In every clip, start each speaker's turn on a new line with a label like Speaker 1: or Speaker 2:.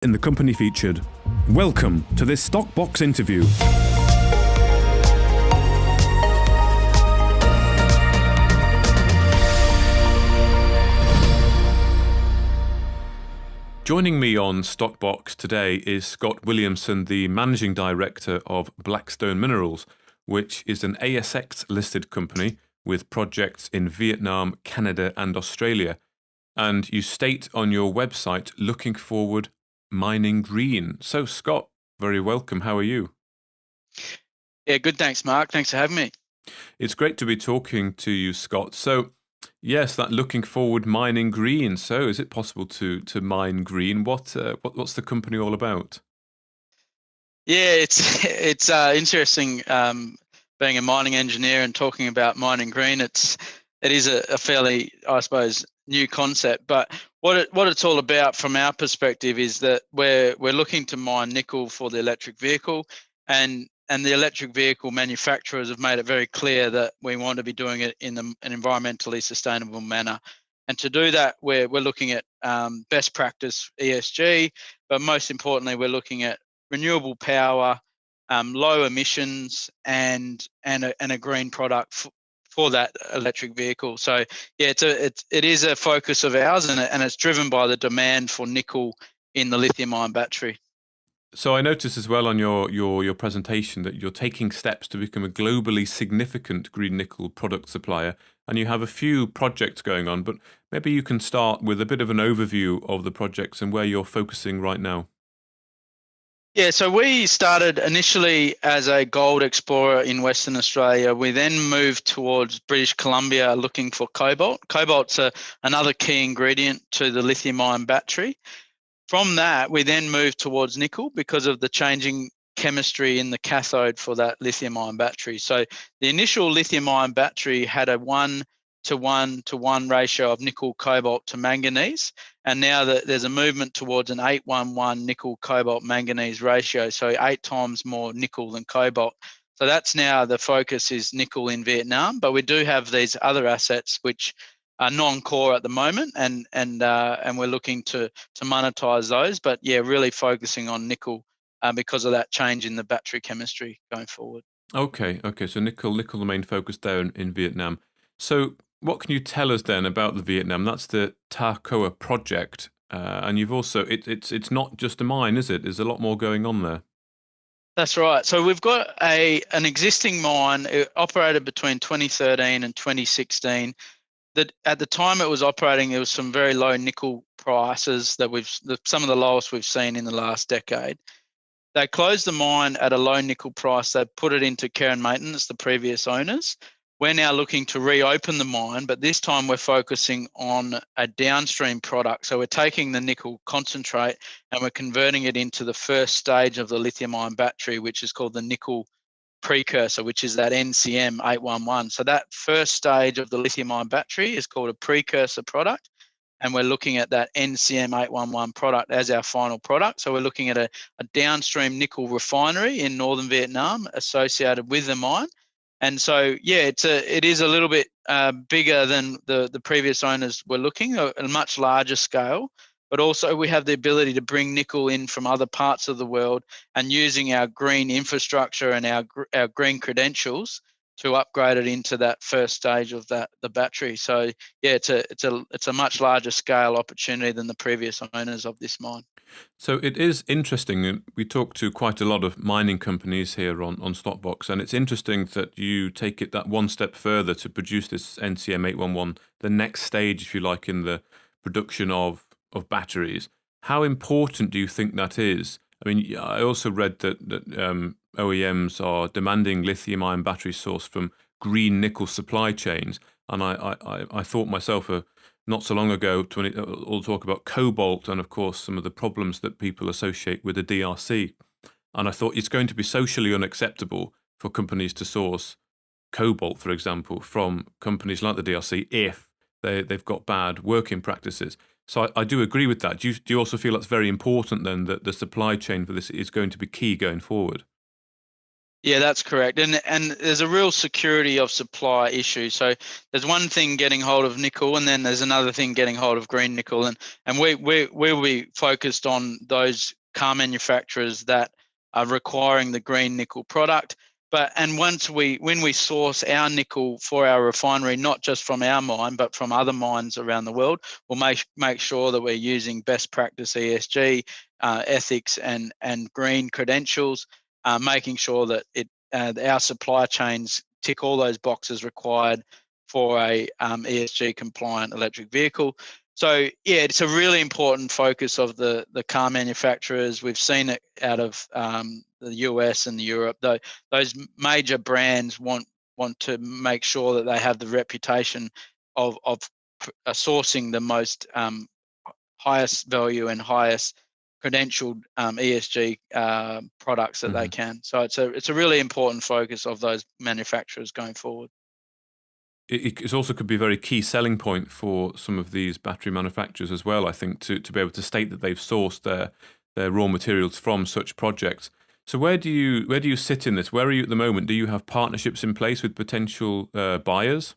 Speaker 1: in the company featured. Welcome to this Stockbox interview. Joining me on Stockbox today is Scott Williamson, the Managing Director of Blackstone Minerals, which is an ASX-listed company with projects in Vietnam, Canada and Australia. And you state on your website, looking forward, mining green. So Scott, very welcome. How are you?
Speaker 2: Yeah, good. Thanks, Mark. Thanks for having me.
Speaker 1: It's great to be talking to you, Scott. So yes, that looking forward, mining green. So is it possible to mine green? What's the company all about?
Speaker 2: Yeah, it's interesting being a mining engineer and talking about mining green. It is a fairly, I suppose, new concept. But what it's all about from our perspective is that we're looking to mine nickel for the electric vehicle, and the electric vehicle manufacturers have made it very clear that we want to be doing it in an environmentally sustainable manner. And to do that, we're looking at best practice ESG, but most importantly, we're looking at renewable power, low emissions, and a green product for that electric vehicle. So yeah, it is a focus of ours, and it's driven by the demand for nickel in the lithium-ion battery.
Speaker 1: So I noticed as well on your presentation that you're taking steps to become a globally significant green nickel product supplier, and you have a few projects going on, but maybe you can start with a bit of an overview of the projects and where you're focusing right now.
Speaker 2: Yeah, so we started initially as a gold explorer in Western Australia. We then moved towards British Columbia looking for cobalt. Cobalt's another key ingredient to the lithium-ion battery. From that, we then moved towards nickel because of the changing chemistry in the cathode for that lithium-ion battery. So the initial lithium-ion battery had a 1:1:1 ratio of nickel, cobalt to manganese. And now that there's a movement towards an 8:1:1 nickel, cobalt, manganese ratio. So 8 times more nickel than cobalt. So that's now the focus is nickel in Vietnam, but we do have these other assets which are non-core at the moment, and we're looking to monetize those. But yeah, really focusing on nickel because of that change in the battery chemistry going forward.
Speaker 1: Okay. So nickel, the main focus there in Vietnam. So what can you tell us then about the Vietnam? That's the Ta Coa project, and you've also it's not just a mine, is it? There's a lot more going on there.
Speaker 2: That's right. So we've got an existing mine. It operated between 2013 and 2016. That at the time it was operating, there was some very low nickel prices that some of the lowest we've seen in the last decade. They closed the mine at a low nickel price. They put it into care and maintenance, the previous owners. We're now looking to reopen the mine, but this time we're focusing on a downstream product. So we're taking the nickel concentrate and we're converting it into the first stage of the lithium-ion battery, which is called the nickel precursor, which is that NCM 811. So that first stage of the lithium-ion battery is called a precursor product, and we're looking at that NCM 811 product as our final product. So we're looking at a downstream nickel refinery in northern Vietnam associated with the mine. And so, yeah, it is a little bit bigger than the previous owners were looking, at a much larger scale. But also we have the ability to bring nickel in from other parts of the world, and using our green infrastructure and our green credentials to upgrade it into that first stage of the battery. So yeah, it's a much larger scale opportunity than the previous owners of this mine.
Speaker 1: So it is interesting. We talk to quite a lot of mining companies here on Stockbox, and it's interesting that you take it that one step further to produce this NCM 811, the next stage, if you like, in the production of batteries. How important do you think that is? I mean, I also read that OEMs are demanding lithium-ion battery source from green nickel supply chains, and I thought myself not so long ago to all talk about cobalt and of course some of the problems that people associate with the DRC, and I thought it's going to be socially unacceptable for companies to source cobalt, for example, from companies like the DRC if they've got bad working practices. So I do agree with that. Do you also feel that's very important then, that the supply chain for this is going to be key going forward?
Speaker 2: Yeah, that's correct. And there's a real security of supply issue. So there's one thing getting hold of nickel, and then there's another thing getting hold of green nickel. And we'll be focused on those car manufacturers that are requiring the green nickel product. And when we source our nickel for our refinery, not just from our mine, but from other mines around the world, we'll make sure that we're using best practice ESG, ethics and green credentials, making sure that our supply chains tick all those boxes required for a ESG compliant electric vehicle. So yeah, it's a really important focus of the car manufacturers. We've seen it out of the US and Europe. Those major brands want to make sure that they have the reputation of sourcing the most highest value and highest credentialed ESG products that they can. So it's a really important focus of those manufacturers going forward.
Speaker 1: It also could be a very key selling point for some of these battery manufacturers as well, I think, to be able to state that they've sourced their raw materials from such projects. So where do you sit in this? Where are you at the moment? Do you have partnerships in place with potential buyers?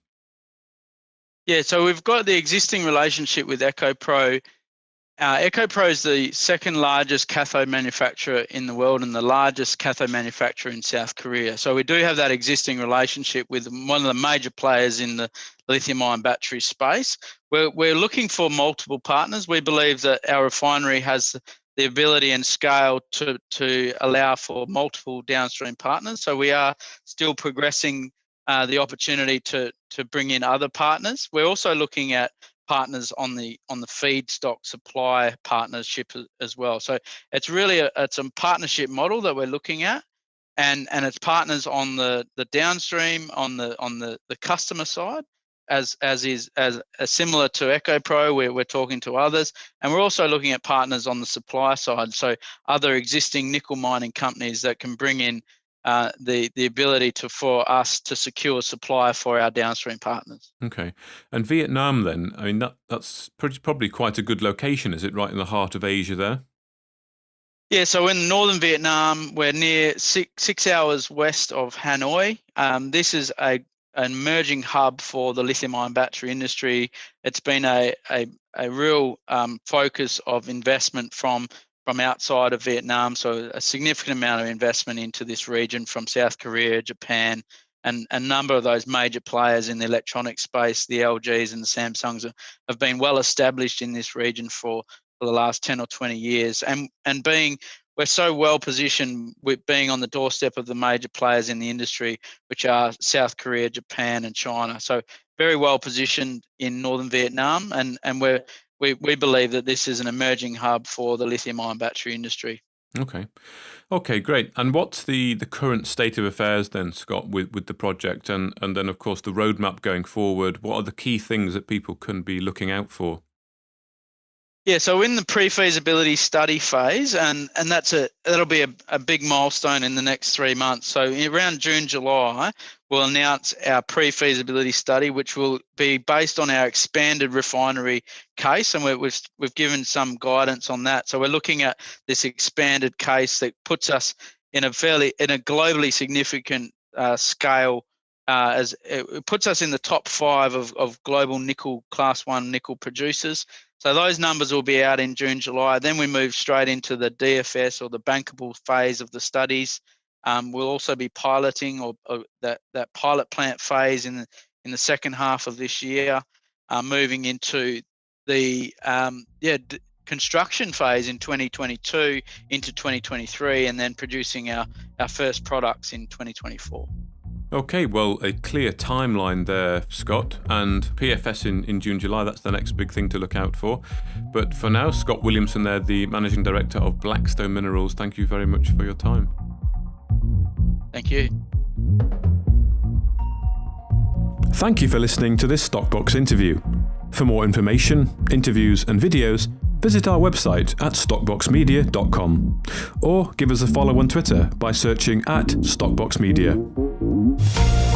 Speaker 2: Yeah, so we've got the existing relationship with EcoPro. EcoPro is the second largest cathode manufacturer in the world and the largest cathode manufacturer in South Korea. So we do have that existing relationship with one of the major players in the lithium-ion battery space. We're looking for multiple partners. We believe that our refinery has the ability and scale to allow for multiple downstream partners. So we are still progressing the opportunity to bring in other partners. We're also looking at partners on the feedstock supply partnership as well. So it's really it's a partnership model that we're looking at, and it's partners on the downstream, on the customer side, as similar to EcoPro, we're talking to others, and we're also looking at partners on the supply side. So other existing nickel mining companies that can bring in the ability for us to secure supply for our downstream partners.
Speaker 1: Okay. And Vietnam then, I mean, that's probably quite a good location, is it, right in the heart of Asia there?
Speaker 2: Yeah, so in northern Vietnam, we're near 6 hours west of Hanoi. This is an emerging hub for the lithium-ion battery industry. It's been a real focus of investment from outside of Vietnam, so a significant amount of investment into this region from South Korea, Japan, and a number of those major players in the electronic space, the LGs and the Samsungs, have been well established in this region for the last 10 or 20 years. And we're so well positioned with being on the doorstep of the major players in the industry, which are South Korea, Japan, and China. So very well positioned in northern Vietnam, and we believe that this is an emerging hub for the lithium-ion battery industry.
Speaker 1: Okay, great. And what's the current state of affairs then, Scott, with the project, and then of course the roadmap going forward? What are the key things that people can be looking out for?
Speaker 2: Yeah, so in the pre-feasibility study phase, and that'll be a big milestone in the next 3 months. So around June, July, we'll announce our pre-feasibility study, which will be based on our expanded refinery case, and we've given some guidance on that. So we're looking at this expanded case that puts us in a globally significant scale. As it puts us in the top 5 of global nickel Class 1 nickel producers. So those numbers will be out in June, July. Then we move straight into the DFS, or the bankable phase of the studies. We'll also be piloting or that pilot plant phase in the second half of this year, moving into the construction phase in 2022 into 2023, and then producing our first products in 2024.
Speaker 1: Okay, well, a clear timeline there, Scott, and PFS in June, July, that's the next big thing to look out for. But for now, Scott Williamson there, the Managing Director of Blackstone Minerals, thank you very much for your time.
Speaker 2: Thank you.
Speaker 1: Thank you for listening to this Stockbox interview. For more information, interviews and videos, visit our website at stockboxmedia.com or give us a follow on Twitter by searching @StockboxMedia.